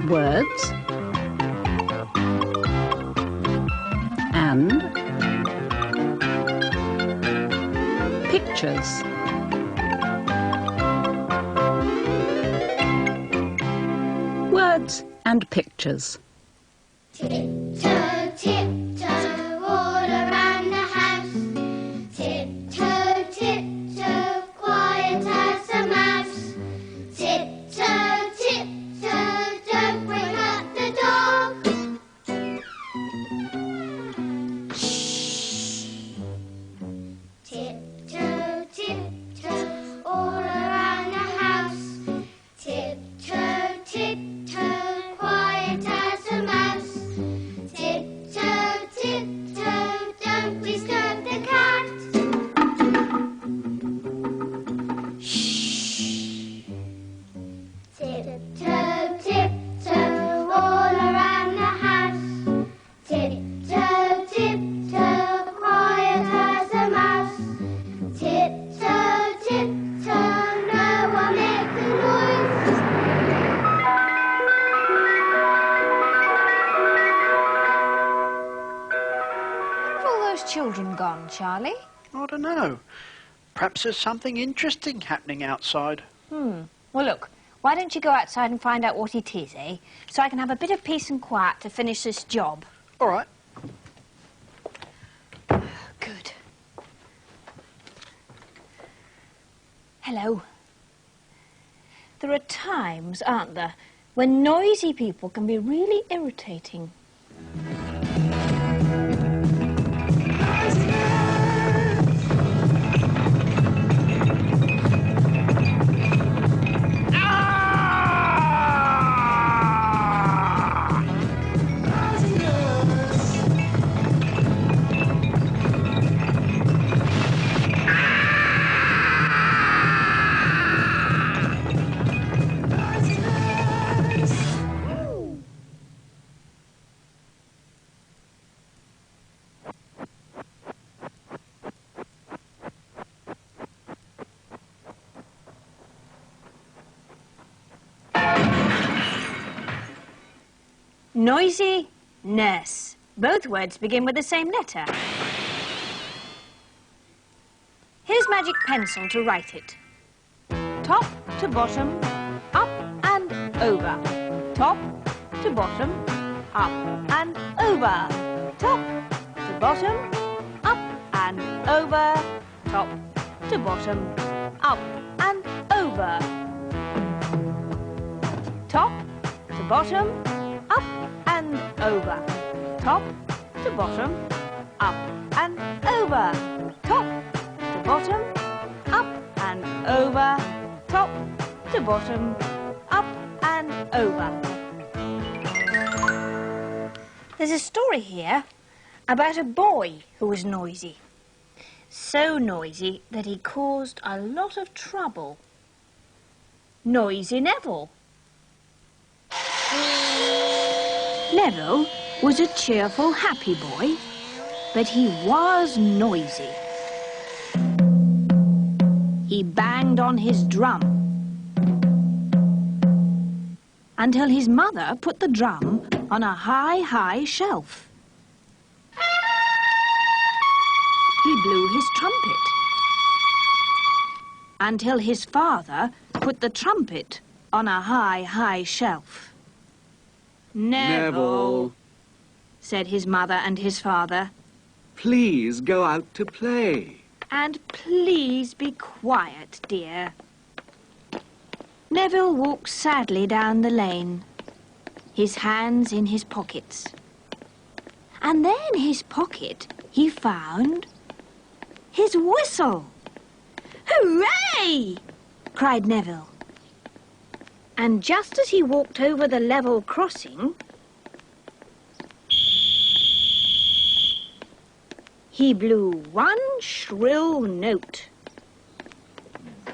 words and pictures. Words and pictures. Tiptoe, tiptoe, all around the house. Tiptoe, tiptoe, quiet as a mouse. Tiptoe, tiptoe, don't wake up the dog. Shh. Tiptoe, tiptoe, all around the house. Tiptoe, tiptoe, quiet as a mouse. Tiptoe, tiptoe, don't disturb the cat. Shh. Tiptoe, tiptoe, all around the house. Tiptoe, tiptoe, quiet as a mouse. Tiptoe, tiptoe, no one make a noise. Where have all those children gone, Charlie? I don't know. Perhaps there's something interesting happening outside. Well, look, why don't you go outside and find out what it is, eh? So I can have a bit of peace and quiet to finish this job. All right. Good. Hello. There are times, aren't there, when noisy people can be really irritating. Noisy, nurse. Both words begin with the same letter. Here's magic pencil to write it. Top to bottom, up and over. Top to bottom, up and over. Top to bottom, up and over. Top to bottom, up and over. Top to bottom, up and over. Top to bottom, up and over. Top to bottom, up and over. Top to bottom, up and over. There's a story here about a boy who was noisy. So noisy that he caused a lot of trouble. Noisy Neville. Neville was a cheerful, happy boy, but he was noisy. He banged on his drum until his mother put the drum on a high, high shelf. He blew his trumpet until his father put the trumpet on a high, high shelf. Neville, said his mother and his father. Please go out to play. And please be quiet, dear. Neville walked sadly down the lane, his hands in his pockets. And then in his pocket he found his whistle. Hooray! Cried Neville. And just as he walked over the level crossing, he blew one shrill note.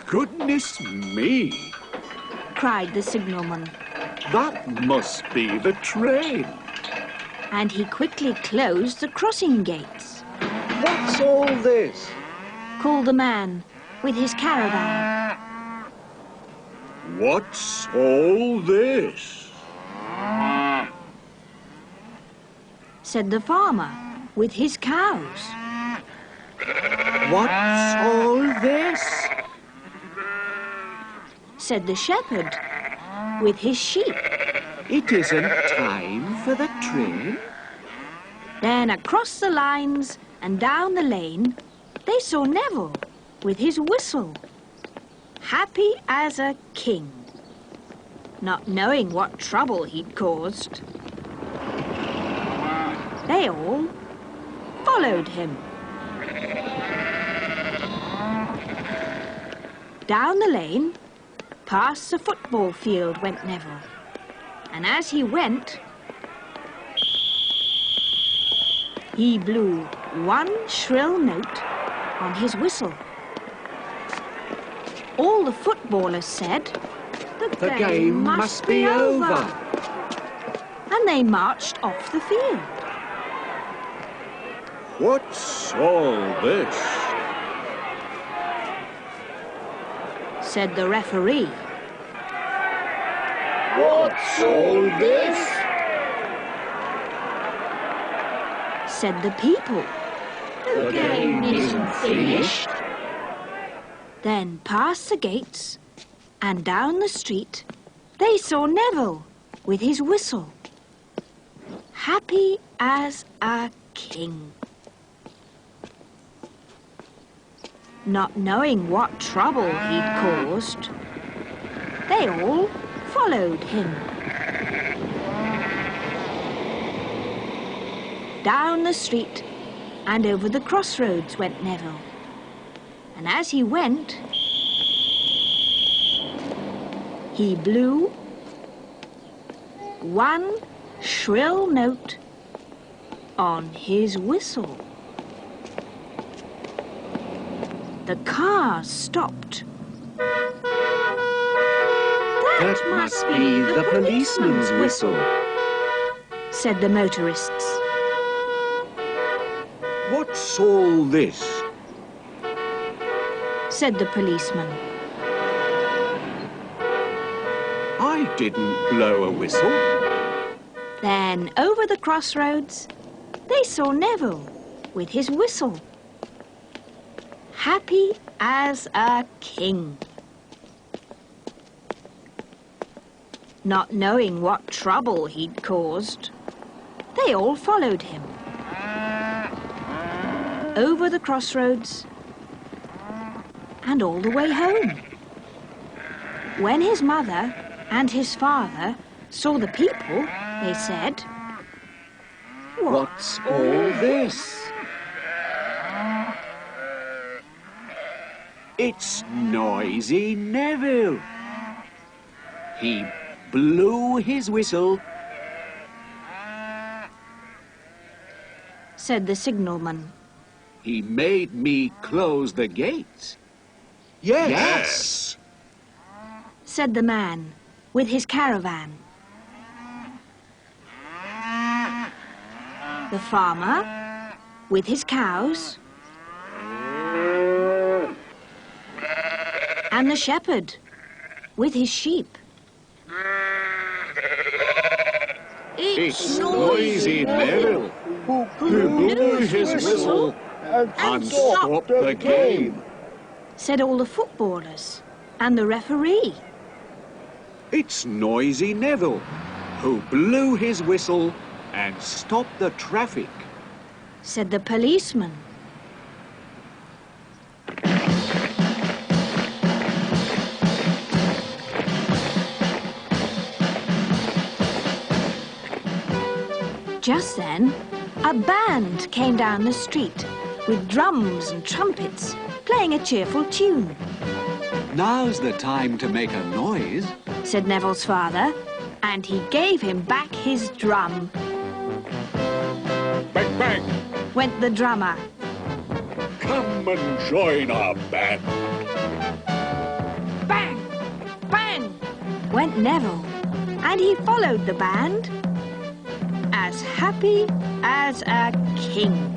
Goodness me! Cried the signalman. That must be the train. And he quickly closed the crossing gates. What's all this? Called the man with his caravan. What's all this? said the farmer with his cows. What's all this? Said the shepherd with his sheep. It isn't time for the train. Then across the lines and down the lane, they saw Neville with his whistle, happy as a king, not knowing what trouble he'd caused. They all followed him. Down the lane, past the football field went Neville, and as he went, he blew one shrill note on his whistle. All the footballers said, The game must be over. And they marched off the field. What's all this? Said the referee. What's all this? Said the people. The game isn't finished. Then past the gates and down the street, they saw Neville with his whistle, happy as a king. Not knowing what trouble he'd caused, they all followed him. Down the street and over the crossroads went Neville, and as he went, he blew one shrill note on his whistle. The cars stopped. That must be the policeman's whistle. Said the motorists. What's all this? Said the policeman. I didn't blow a whistle. Then over the crossroads, they saw Neville with his whistle, happy as a king. Not knowing what trouble he'd caused, they all followed him. Over the crossroads and all the way home. When his mother and his father saw the people, they said, What's all this? It's Noisy Neville. He blew his whistle. Said the signalman. He made me close the gates. Yes. Said the man with his caravan. The farmer with his cows. And the shepherd with his sheep. It's Noisy Neville who blew his whistle and stopped the game. Said all the footballers and the referee. It's Noisy Neville who blew his whistle and stopped the traffic. Said the policeman. Just then, a band came down the street with drums and trumpets, playing a cheerful tune. Now's the time to make a noise. Said Neville's father, and he gave him back his drum. Bang, bang! Went the drummer. Come and join our band. Bang! Bang! Went Neville, and he followed the band, as happy as a king.